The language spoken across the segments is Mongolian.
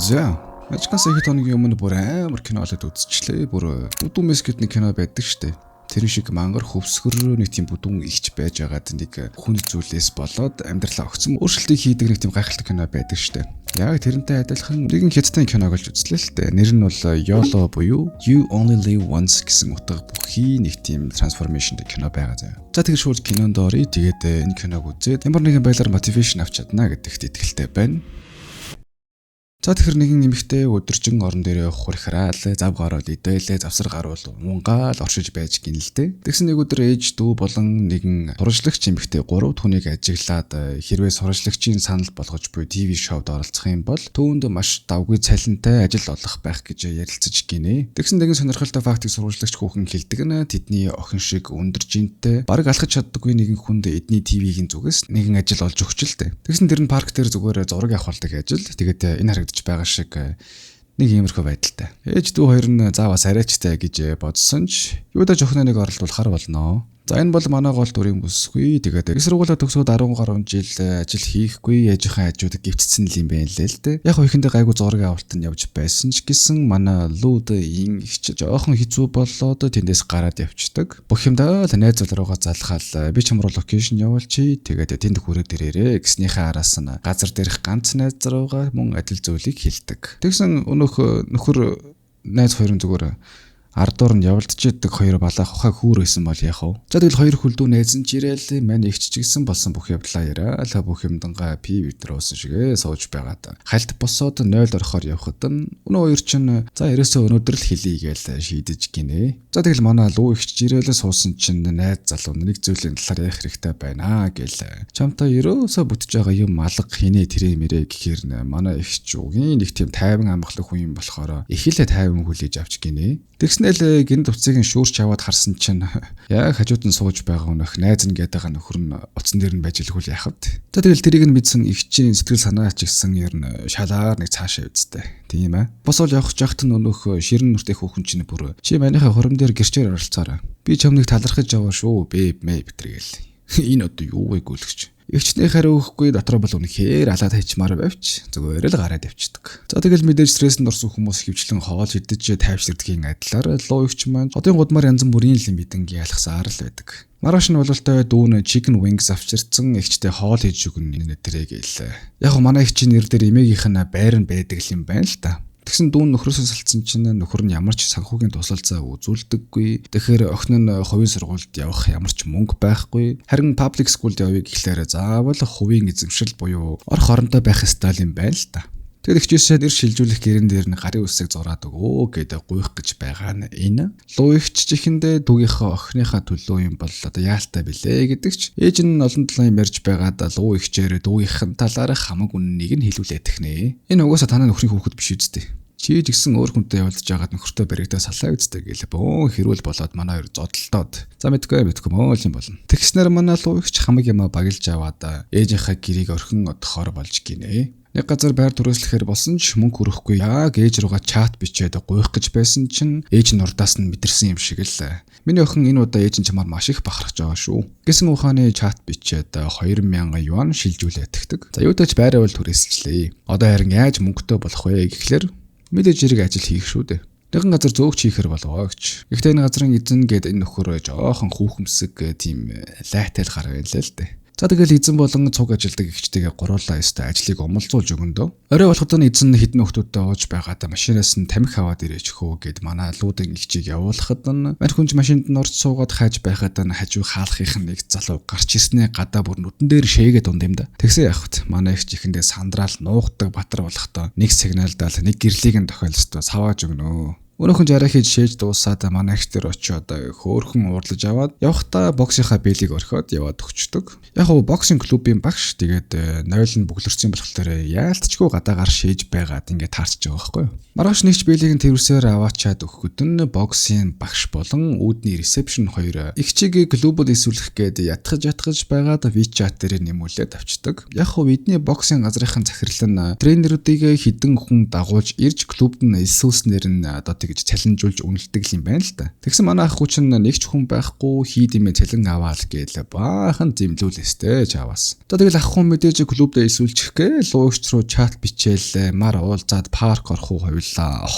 За ажигаас их хоногийн өмнө бүр амар кино олоод үзчихлээ. Бүр бүдүүмэс гэдэг нэг кино байдаг штэ. Тэр шиг мангар хөвсгөр нэг тийм бүдүүн ихч байж байгаад нэг хүн зүйлээс болоод амьдралаа огцом өөрчлөлтийг хийдэг нэг тийм гайхалтай кино байдаг штэ. Яг тэрнтэй адилхан нэгэн хятадын киног олж үзлээ л дээ. Нэр нь бол YOLO буюу You Only Live Once гэсэн утга бүхий нэг тийм трансформашн кино байгаа заяа. За тэгэхээр шууд кинонд оръё. Тэгээд энэ киног үзээд ямар нэгэн байдлаар мотивашн авч чадна гэдэгт итгэлтэй байна. За тэгэхээр нэгэн эмэгтэй өдөржин орон дээрээ хурхраал, зав гараад идэлээ, завсар гаруул унгаал оршиж байж гин л дээ. Тэгсэн нэг өдөр ээж дүү болон нэгэн сурвалжлагч эмэгтэй 3 хүнийг ажиглаад хэрвээ сурвалжлагчийн санал болгож буй ТV шоуд оролцох юм бол түүнд маш давгүй цалинтай ажил олох байх гэж ярилцаж гинэ. Тэгсэн нэгэн сонирхолтой фактыг сурвалжлагч хүүхэн хэлдэг нь тэдний охин шиг өндөр жинтэй бараг алхаж чаддаггүй нэгэн хүнд эдний ТV-ийн зүгээс нэгэн ажил олж өгч л дээ. Тэгсэн тэр нь парк дээр зүгээр зураг авахлдаг ажил. Тэгээд энэ харагдаж байгаа шиг нэг иймэрхүү байдалтай. Ээж дүү хоёр нь заавас арайчтай гэж бодсон ч юудаа жохно нэг оролдуулахар болно. За энэ бол манай гол дүрийн бүсгүй. Тэгээд их сургуулаа төгсөөд 10 гаруй жил ажил хийхгүй ээжийнхээ хажууд гівцсэн юм байна лээ л дээ. Яг ихэндээ гайгүй зураг авалтанд явж байсан ч гэсэн манай лүүдийн ихч жоохон хэцүү болоод тэндээс гараад явцдаг. Бүх юмдаа л найз руугаа залхаал би ч юм руу локейшн явуулчих. Тэгээд тэнд хүрээд ирээрээ гэснийхээ араас нь газар дээрх ганц найз руугаа мөн адил зүйлийг хэлдэг. Тэгсэн нөхөр найз хоёрын зүгээр ардуур нь явуулдаж иддэг хоёр балаа хохой хүүрээсэн бол яах вэ? За тэгэл хоёр хүлдүү найз нь жирээл мань ихч чигсэн болсон бүх явдлаа яриа. Бүх юмдангаа пи витроосон шигээ сууж байгаад хальт босоод 0 орохоор явхад нь өнөө хоёр чинь за ерөөсөө өнөөдөр л хэлье гээл шийдэж гинэ. За тэгэл манай лүү ихч жирээл суусан чинь найз залуу нэг зүйлийн талаар ярих хэрэгтэй байна гээл. Чамтай ерөөсөө бүтэж байгаа юм алга хинэ тэрэ мэрэ гэхээр манай ихч үгийн нэг тийм тайван амгалах хүн юм болохоор их л тайван хүлээж авч гинэ. Тэгснээл гин төвцгийг шүүрч аваад харсан чинь яг хажууд нь сууж байгаа өнөх найз нь гэдэг нөхөр нь утсан дээр нь байж илгүүл яхад. Тэгэл тэрийг нь мэдсэн ихчийн сэтгэл санаа ч гэсэн ер нь шалаар нэг цаашаа үсттэй. Тийм ээ. Бос бол явах жахт нь өнөх ширэн нүртэй хүүхэн чинь бүр чи манийхаа хором дээр гэрчээр оролцоорой. Би чамныг талархаж аваа шүү бэб мэй битэргээл. Энэ одоо юу вэ гүйлгч. Игчний хариу өгөхгүй дотроо бол үнэхээр алаад хайчмаар байвч зүгээр л гараад явчихдаг. За тэгэл мэдээж стрессэнд орсон хүмүүс хөвчлэн хоол идэж тайвширдгийн адилаар луу игч маань одын гудмаар янз бүрийн юм бидэнгийн ялхсаар л байдаг. Маргааш нь бололтой дүүн chicken wings авчирцсан игчтэй хоол хийж өгнө нэтэрэг гээл. Яг манай игчийн нэр дээр эмээгийнх нь байр нь байдаг юм байна л та. Тэгсэн дүүн нөхрөөсөө салцсан чинь нөхөр нь ямар ч санхүүгийн тусалцаа үзүүлдэггүй. Тэгэхээр охин нь хувийн сургуульд явах ямар ч мөнгө байхгүй. Харин public schoolд явъя гэхлээр заавал хувийн эзэмшил буюу ор хоронтой байх стайл юм байна л та. Тэгээд ихчээсээ ир шилжүүлэх гэрэн дээр нь гарын үсэг зураад өгөө гэдэг гуйх гэж байгаа нь энэ. Луу ихч чихэндээ дүүгийнхээ охиныхаа төлөө юм бол одоо яалтай билээ гэдэг ч ээж нь олон талын юм ярьж байгаад луу ихчээр дүүгийнхэн талаар хамаг үннийг нь хэлүүлээд тахнэ. Энэ угаасаа танай нөхрийн хүүхэд биш үстэй. Чи ч гэсэн өөр хүнтэй явуулж байгаад нөхөртөө баригдаа салаа үстэй гээл бөөн хэрүүл болоод манай хоёр зодтолтоод. За мэдгүй мөөл юм болно. Тэгснээр манай луу ихч хамаг юм багилж аваад ээжийнхээ гэрийг орхин одохоор болж гинэ. Нэг газар байр түрээслэхээр болсон ч мөнгө өрөхгүй яг ээж руугаа чат бичээд гуйх гэж байсан чинь ээж нь урдаас нь мэдэрсэн юм шиг л. Миний охин энэ удаа ээж нь чамаар маш их бахархаж байгаа шүү. Гэсэн ухааны чат бичээд 2000 юан шилжүүлээд тэгдэг. За юудаач байраа бол түрээсэлчлээ. Одоо харин яаж мөнгөтэй болох вэ гэхлээр мэдээж хэрэг ажил хийх шүү дээ. Нэгэн газар зөөгч хийхэр болоо гэж. Гэхдээ энэ газрын эзэн гээд энэ нөхөр жоохон хүүхэмсэг тийм лайтал гар байна л дээ. За тэгэл эзэн болон цуг ажилдаг ихчтэйгээ гуруулаа өстэй ажлыг умалзуулж өгөндөө. Орой болоход нь эзэн хідэн нөхдүүдтэй ууж байгаад машинаас нь тамхи аваад ирээч хөө гэд манай лүүдэн ихчийг явуулахад нь мань хүнж машинд нь орж суугаад хайж байхад нь хажуу хаалхынх нь нэг залуу гарч ирснээ гадаа бүр нүдэн дээр шээгээд унд юм да. Тэгсэн явахт манай ихч ихэндээ сандраал нуугдаг батар болохдоо нэг сигналдаал нэг гэрлийг нь тохиолстой савааж өгнө. Өнөөхөн жараа хийж шээж дуусаад манай их төр очиод хөөхөн уурлаж аваад явахдаа боксынхаа бэлийг орхиод яваад өгчдөг. Яг нь боксинг клубын багш тэгээд нойл нь бүглэрсэн болохоор яалтчгүй гадаагаар шээж байгаад ингээд таарч байгаа байхгүй юу. Маргааш нэгч бэлийг нь тэрвсээр аваачаад өгөхөд нь боксын багш болон үүдний ресепшн хоёр их чигийг клубод эсвэлэх гээд ятгаж байгаад WeChat дээр нэмүүлээд авчдаг. Яг нь бидний боксын газрынхан захирал нь тренерүүдийг хідэн хүн дагуулж ирж клубд нь эсвэлснээр нь одоо тэгж цалинжуулж үнэлдэг юм байна л да. Тэгсэн манай ах 30 нэг ч хүн байхгүй хийдимээ цалин аваал гээл баахан зэмлүүлээстэй чаваас. За тэгэл ах хүн мэдээж клубдээ исүүлчих гээл луугч руу чат бичээл мар уулзаад парк орох уу хоёлаа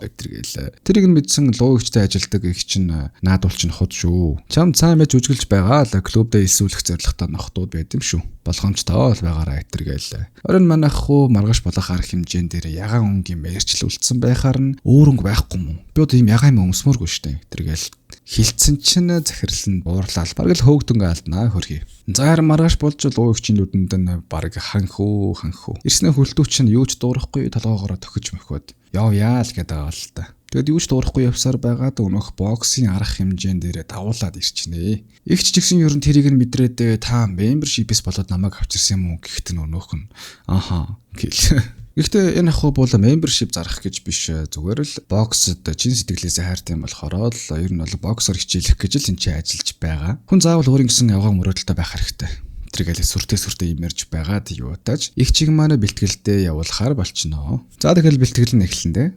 эдэргээл. Тэрийг нь мэдсэн луугчтай ажилдаг их чинь наадуул чинь худ шүү. Чам цаан мэж үжгэлж байгаа л клубдээ исүүлэх зорилготой нохтууд байд юм шүү. Болгоомжтой л байгаараа эдэргээл. Орон манайх хуу маргааш болох арга хэмжээнд дээр ягаан өнгийн мэрчлүүлсэн байхаар нь өөр өнгө байхгүй юм. Би одоо ийм ягаан юм өмсмөргүй штэ. Эдэргээл хилцэн чинь захирал нь буурлал бараг л хөөгдөнгө алднаа хөрхий. Заар маргааш болж луугчийн нүдэнд нь бараг ханхүү. Ирснэ хөлтүүч нь юу ч дуурахгүй толгоогоороо төхөж мөхөд явъя л гэдэг байгаа л та. Тэгэд юу ч дуурахгүй явсаар байгаад өнөөх боксын арга хэмжээнд дээр давуулаад ирчихнэ. Игч ч гэсэн ер нь тэрийг нь мэдрээд та membership-с болоод намайг авчирсан юм уу гэхт нь өнөөх нь ааха гэл. Гэхдээ энэ ах бол membership зарах гэж биш зүгээр л боксд чин сэтгэлээсээ хайртай юм болохоор л ер нь бол боксоор хичээлэх гэж л энэ чинь ажиллаж байгаа. Хүн заавал өөрийн гэсэн явган мөрөөдөлтөй байх хэрэгтэй. Тэргээл сүртэй имэрж байгаад юутаж их чиг манай бэлтгэлдээ явуулахаар болчихноо. За тэгэл бэлтгэл нь эхэлнэ.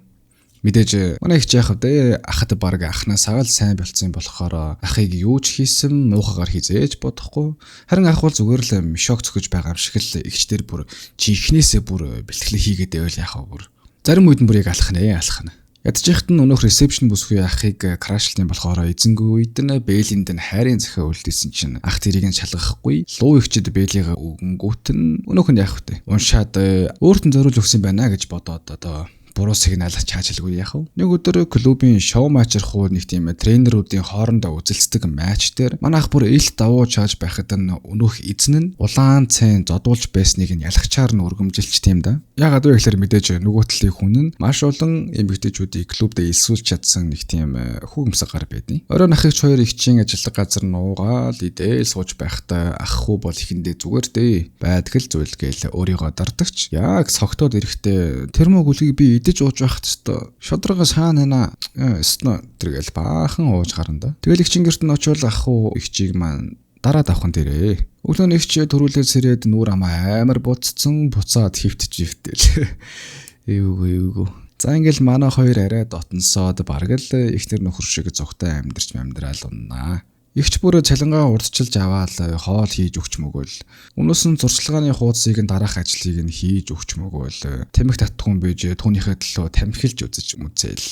Мэдээж манай их яахав дээ ахад баг ахнасаа л сайн болцсон болохоор ахыг юу ч хийсэн муухагаар хизээж бодохгүй. Харин ах бол зүгээр л шок цөхөж байгаа юм шиг л игчдэр бүр чихнээсээ бүр бэлтгэлээ хийгээд байвал яахав бүр. Зарим үед нь бүр яг алах нэ. Ядчихт нь өнөөх ресепшн бүсгүй ахыг крашлтын болохоор эзэнгүй үед нь бэлэнд нь хайрын захиа үлдээсэн чинь ах тэрийг нь шалгахгүй луу игчд бэлийг өгөнгүүт нь өнөөх нь яах вэ? Уншаад өөртөө зориулж өгсөн байна гэж бодоод одоо буруу сигнал чаажилгүй яах вэ? Нэг өдөр клубын шоу матчрах уу нэг тийм тренеруудын хоорондоо үзэлцдэг матч дээр манай ах бүр ил давуу чааж байхад нь өнөөх эзэн нь улаан цайн зодуулж байсныг нь ялгчаар нь өргөмжилч тийм да. Ягаад вэ гэхээр мэдээж нөгөө талын хүн нь маш олон эмэгтэйчүүдийг клубдээ илсүүлж чадсан нэг тийм хүүгэмсэг гар байдیں۔ Оройн ах их хоёр ихчийн ажиллах газар нуугаал идэл сууж байхдаа ах хүү бол ихэндээ зүгээр дээ байдаг л зүйл гээл өөрийгөө дардагч. Яг согтоод ирэхдээ тэр мө гүлгийг би идэж ууж байхад өстой шодрогоо саана өснө тэргээл баахан ууж гарна да. Тэгэл их чингэрт нь очивол ах уу ихчийг маань дараад авах нь тэрэ. Өглөө нэгч төрүүлээд сэрээд нүүр амаа амар буцсан буцаад хөвтживтэл. Эвгүй. За ингээл манай хоёр арай дотносоод бараг л ихтер нөхөр шиг зүгтээ амьдрал уннаа. Игч бүрөө цалингаа урдчилж аваад хоол хийж өгч мөгөөл. Өмнөөс нь зурцлагааны хуудсыг нь дараах ажлыг нь хийж өгч мөгөөл. Тамхи татхуун бийж түүнийхээ төлөө тамхилж үзэж мүзээл.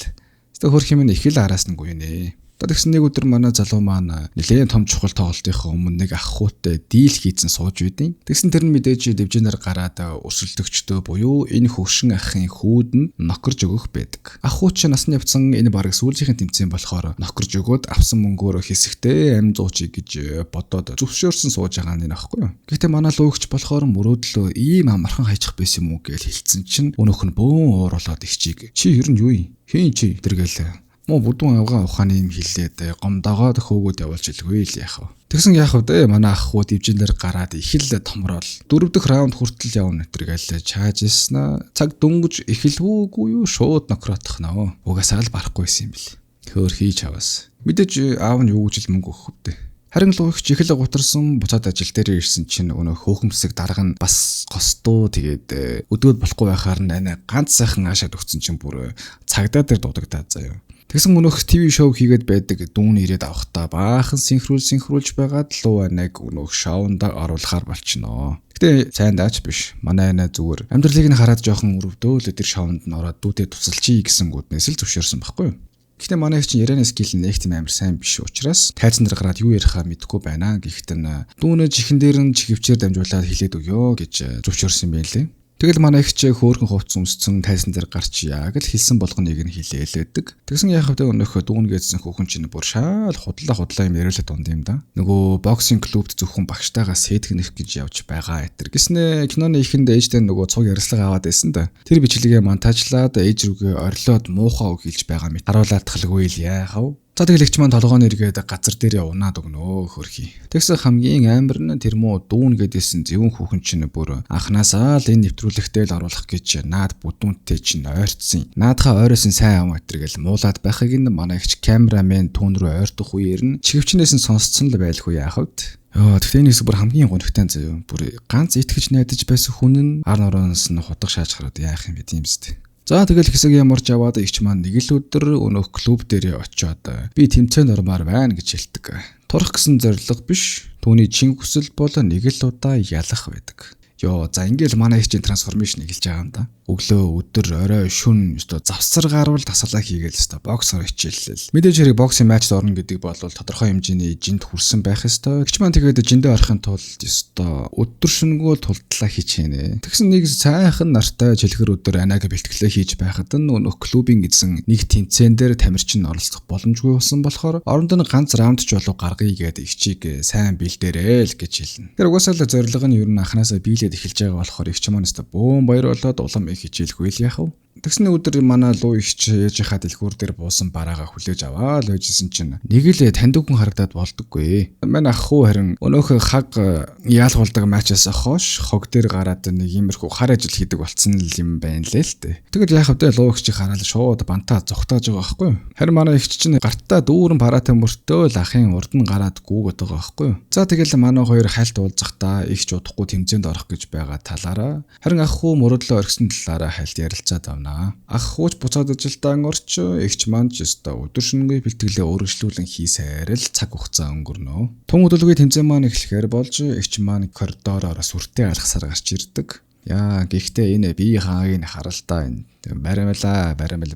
Тэ хөрх юм их л араас нь гүйнэ. Тэгсэн нэг өдөр манай залуу маань нэлээд том чухал тоглолтынхаа өмнө нэг ах хуутай дийл хийцэн сууж үйдیں۔ Тэгсэн тэр нь мэдээж дэвжэнээр гараад өрсөлдөгчдөө буюу энэ хөвшин ахын хүүд нь нокорж өгөх байдаг. Ах хуу ч насны явцсан энэ бараг сүүлжийн тэмцээн болохоор нокорж өгөөд авсан мөнгөөрөө хэсэгтээ амь зуучих гэж бодоод зөвшөөрсөн сууж байгаа нь аахгүй юу. Гэхдээ манай луугч болохоор мөрөөдлөө ийм амархан хайчих байсан юм уу гэж хэлсэн чинь өнөөх нь бөөн ууруулаад ихчийг чи ер нь юу юм? Хийн чи тэргээл муу бүдүүн авгаа ухааны юм хилээд гомдоогоод хөөгөөд явуулж илгүй л яах вэ. Тэгсэн яах вэ? Манай ах хуу дивжинээр гараад их л томрол. 4 дахь раунд хүртэл явна нэтэргээл чаажсна. Цаг дөнгөж эхэлвүүгүй юу шууд нокротох нөө. Угаасаа л барахгүйсэн юм бэл. Хөөр хийж аваас. Мэдээж аав нь юу гэж мөнгө өгөх вэ? Харин луугч их л гутарсан буцаад ажил дээр ирсэн чинь өнөө хөөхөмсөг дарга нь бас гостуу тэгээд өдөөд болохгүй байхаар нь ганц сайхан аашаад өгсөн чинь бүр цагдаа дээр дуудагдаад заяа. Тэгсэн өнөөх ТV шоу хийгээд байдаг дүүн ирээд авахтаа баахан синхруулж байгаад луу нэг өнөөх шоунд оруулахар болчихноо. Гэтэ сайн даач биш. Манай анаа зүгээр амьдралыг нь хараад жоохон өрөвдөөл тэр шоунд нь ороод дүүтэй тусалчий гэсэн гүднээс л зөвшөөрсөн байхгүй юу? Гэхдээ манай их чинь ярианы скил нэг тийм амар сайн биш учраас тайзан дээр гараад юу ярихаа мэдэхгүй байна. Гэхдээ дүүнээ чихэн дээр нь чихвчээр дамжуулаад хэлээд өгөө гэж зөвшөөрсөн юм байлээ. Тэгэл манай их ч хөөрхөн хувцс өмсцэн тайзан дээр гарч яг л хэлсэн болгоныг нь хэлээлээдэг. Тэгсэн яах вэ өнөөхөө дүүнгээдсэн хүүхэн чинь бүр шаал худлаа юм яриулаад дунд юм да. Нөгөө боксинг клубт зөвхөн багштайгаас сэтгэнэх гэж явж байгаа этэр. Гэснэ киноны ихэнд ээжтэй нөгөө цуг ярилцлага аваад байсан да. Тэр бичлэгээ монтажлаад ээж рүүгээ орилоод муухай үг хэлж байгаа мэт харуулаад тахалгүй л яах вэ? За тэгэлэгч маань толгойн эргээд газар дээр явнаад өгнөө хөрхий. Тэгсэн хамгийн амар нь тэр муу дүүн гэдээсэн зөвөн хүүхэн чинь бүр анханасаа л энэ нэвтрүүлэгтэй л оруулах гэж наад бүдүүнтэй чинь ойрцсон. Наадхаа ойросон сайн ам өтргээл муулаад байхыг нь манай ихч камерамен түүн рүү ойртох үеэр нь чихвчнээс нь сонсцсон л байлгүй яах вэ? Тэгтээ энэс бүр хамгийн гонхтой заяа. Бүр ганц итгэж найдаж байсан хүн нь ар нороноос нь хутга шааж хараад яах юм бэ тийм зү. За тэгэл хэсэг ямарч яваад игч маань нэг л өдөр өнөөх клуб дээр очиод би тэмцээн ормоор байна гэж хэлдэг. Турах гэсэн зорилго биш, түүний чин хүсэл бол нэг л удаа ялах байдаг. За ингээл манай их чинь трансформашн эхэлж байгаа юм да. Өглөө, өдөр, орой, шүн өстө завсар гарвал тасалаа хийгээл өстө боксоор хичээллээ. Мэдээж хэрэг боксing матчд орно гэдэг бол тодорхой хэмжээний жинд хүрсэн байх ёстой. Гिच маань тэгээд жиндээ орохын тулд өстө өдөр шөнөгөө тулдлаа хичээнэ. Тэгсэн нэг сайхан нартай жилхэр өдөр анаг бэлтгэлээ хийж байхад нь өнөх клубын эзэн нэг тэмцээн дээр тамирчин оролцох боломжгүй болсон болохоор оронд нь ганц раунд ч болов гаргая гэдэг ихчийг сайн бэлдээрэй л гэж хэлнэ. Тэр угаасаа л зорилго нь ер нь анханасаа биелээд эхэлж байгаа болохоор игч маань өстө бөөн баяр болоод улам хичээлгүй л яах вэ? Тэгсний өдөр манай луу ихч ээж хаа дэлгүүр дээр буусан бараагаа хүлээж аваа л байжсэн чинь нэг л таньдаг хүн харагдаад болдоггүй. Манай ах хүү харин өнөөхөө хаг яалгуулдаг матчаас хойш хог дээр гараад нэг иймэрхүү хар ажил хийдэг болцсон юм байна лээ л дээ. Тэгэл яах вэ? Луу ихчийг хараад шууд бантаа зүхтааж байгаа байхгүй юу? Харин манай ихч чинь гартаа дүүрэн параатай мөртөө л ахын урд нь гараад гүүгээд байгаа байхгүй юу? За тэгэл манай хоёр хальт уулзахдаа ихч удахгүй тэмцээнд орох гэж байгаа талаараа харин ах хүү мөрөдлөө орхисон талаараа хальт ярилцаад авна. Ах хууч буцаад ажилдаан орч эгч маань ч өстө өдөр шөнөгүй бэлтгэлээ өөрчлүүлэн хийсээр л цаг хугацаа өнгөрнө. Тун өдөлгүй тэмцээн маань эхлэхээр болж эгч маань коридороор сүртэй алхасаар гарч ирдэг. Гэхдээ энэ бие хаагийг харалтаа энэ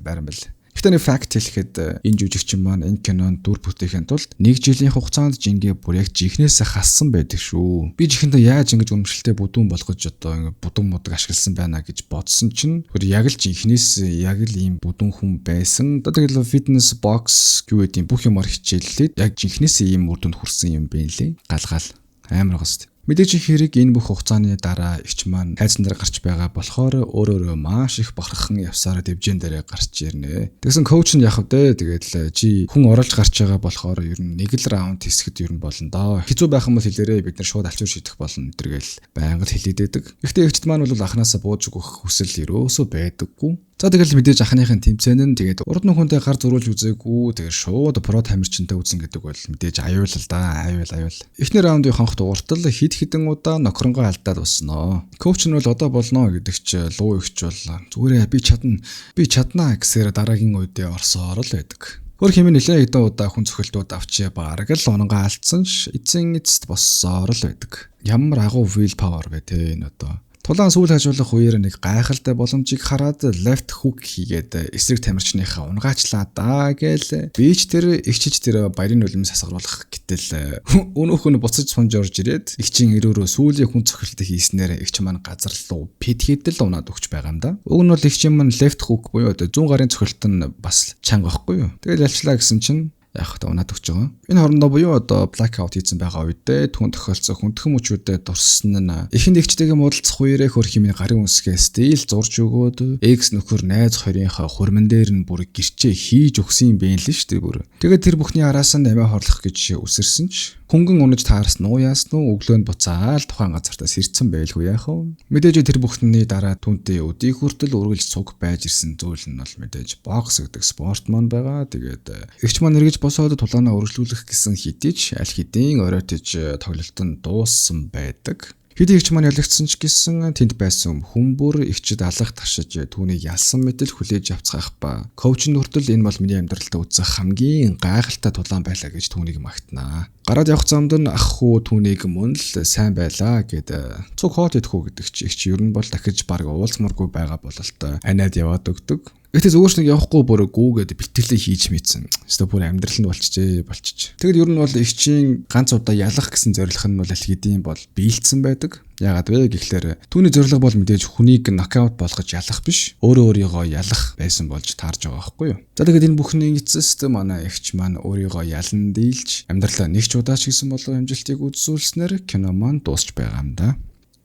баримл. Гэхдээ нэг факт хэлэхэд энэ жүжигчин маань энэ кинонд дүр бүтээхийн тулд 1 жилийн хугацаанд жингээ бүр яг жихнээсээ хассан байдаг шүү. Би жихэндээ яаж ингэж өмчлөлтэй бүдүүн болгож одоо ингэ будун мудаг ашигласан байна гэж бодсон чинь яг л жихнээс яг л ийм бүдүүн хүн байсан. Одоо тэгэл фитнес бокс гэвэд бүх юмар хичээллээд яг жихнээсээ ийм үр дүнд хүрсэн юм бэ лээ. Галгаал амар гост. Мэдээж хэрэг энэ бүх хугацааны дараа игч маань хайцсан дээр гарч байгаа болохоор өөрөө маш их бахархан явсаар дэвжэн дээрээ гарч ирнэ. Тэгсэн коуч нь яах вэ? Тэгээд чи хүн оролж гарч байгаа болохоор ер нь нэг л раунд хэсгэд ер нь болно доо. Хэцүү байх юм бол хэлээрээ бид нар шууд алчуур шийдэх болно гэдэргээл байнга л хэлээд байдаг. Гэхдээ игчд маань бол анханасаа бууж өгөх хүсэл ерөөсөө байдаггүй. За тэгэл мэдээж анхныхын тэмцээн нь тэгээд урд нь хүнтэй гар зурулж үзээгүй тэгээд шууд про тамирчинтай үзэн гэдэг бол мэдээж аюул л да аюул. Эхний раундын хонх дууртал хэд хэдэн удаа нохронгоо алдаад уснаа. Коуч нь бол одоо болно гэдэг чи луу ихч бол зүгээрээ би чаднаа гэсээр дараагийн үедээ орсоор л байдаг. Өөр хэмээн нэлээд хэдэн удаа хүн цохилтууд авчи бараг л онгоо алдсан ш эзэн эцэст боссоор л байдаг. Ямар агуу will power вэ те энэ одоо. Тулаан сүүл хажуулах үеэр нэг гайхалтай боломжийг хараад left hook хийгээд эсрэг тамирчныхаа унгаачлаа даа гээл. Бич тэр игчиж тэр баярын үлэмс хасгаруулах гэтэл өнөөх нь буцаж сунж орж ирээд игчийн өрөөрөө сүүлийн хүн цохилтыг хийснээр игч маань газар руу пэдгээд л унаад өгч байгаа юм да. Уг нь бол игчийн маань left hook буюу 100 гарын цохилт нь бас чанга байхгүй юу. Тэгэл ялчлаа гэсэн чинь яг та унаад өгч байгаа. Энэ хоорондоо буюу одоо blackout хийсэн байгаа үедээ түүн тохиолцсон хүндхэн мөчүүдэд дурсан нь эхэнд игчтэйгээ муудалцах үеэрээ хөрх хэмээн гарын үсгээ стил зурж өгөөд X нөхөр найз хоёрынхаа хурман дээр нь бүр гэрчээ хийж өгсөн юм бэ л шүү дээ бүр. Тэгээд тэр бүхний араас нь амиа хорлох гэж үсэрсэн ч хөнгөн унаж таарсан уу яасан уу өглөөнд буцаал тухайн газартаа сэрцэн байлгүй яах вэ? Мэдээж тэр бүхний дараа түүнтэй өдий хүртэл үргэлж цуг байж ирсэн зүйл нь бол мэдээж бокс гэдэг спорт маань байгаа. Тэгээд игч маань эргэж босоод тулаанаа өргөжлүүлэх гэсэн хэдий ч аль хэдийн оройтож тоглолтод дууссан байдаг. Хэдий игч маань ялагдсан ч гэсэн тэнд байсан хүмүүр игчд алах таршиж түүнийг ялсан мэтэл хүлээж авцгаах ба коуч нь хүртэл энэ бол миний амьдралдаа үзэх хамгийн гайхалтай тулаан байлаа гэж түүнийг магтнаа. Гараад явах замд нь ах хүү түүнийг мөн л сайн байлаа гэд цуг хоот идэхүү гэдэг чи игч ер нь бол дахиж баг уулзмаргүй байгаа бололтой аниад яваад өгдөг. Гэтэ зүгээр ч нэг явахгүй бүр гүүгээд бэлтгэлээ хийж мэдсэн. Өөртөө бүр амьдрал нь болчих. Тэгэд ер нь бол игчийн ганц удаа ялах гэсэн зорилго нь бол аль хэдийн бол биелсэн байдаг. Яагаад вэ гэхлээр түүний зорилго бол мэдээж хүнийг нокаут болгож ялах биш. Өөрийгөө ялах байсан болж таарж байгаа байхгүй юу. За тэгэд энэ бүхний эцэст манай игч маань өөрийгөө ялан дийлж амьдралаа нэг ч удаа ч гэсэн болов амжилтыг үзүүлснээр кино маань дуусч байгаа юм да.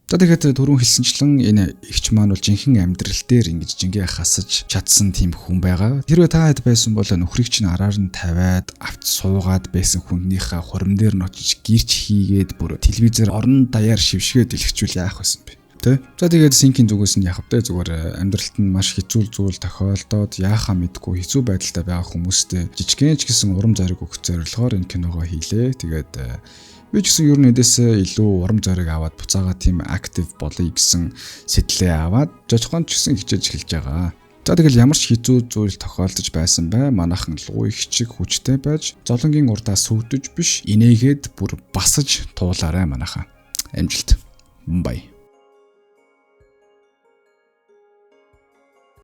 За тэгээд түрүүн хэлсэнчлэн энэ игч маань бол жинхэнэ амьдрал дээр ингэж жингээ хасаж чадсан тийм хүн байгаа. Хэрвээ та хэд байсан бол нөхрийг чинь араар нь тавиад авч суугаад байсан хүннийхээ хурим дээр нь очиж гэрч хийгээд бүр телевизээр орон даяар шившгээд дэлгэчүүл яах байсан бэ? Тэ? За тэгээд синкийн зүгээс нь яах вэ? Зүгээр амьдралд нь маш хэцүү зүйл тохиолдоод яахаа мэдгүй хэцүү байдалтай байгаа хүмүүстээ жижигхэн ч гэсэн урам зориг өгөх зорилгоор энэ киногоо хийлээ. Тэгээд би ч гэсэн ер нь эдээсээ илүү урам зориг аваад буцаага тийм актив болъё гэсэн сэтлээ аваад жожгоон ч гэсэн хичээж эхэлж байгаа. За тэгэл ямар ч хэцүү зүйл тохиолдож байсан бай. Манайхан луу их чиг хүчтэй байж золонгийн урдаа сүвдэж биш инээгээд бүр басаж туулаарай манайхаа. Амжилт. Бай.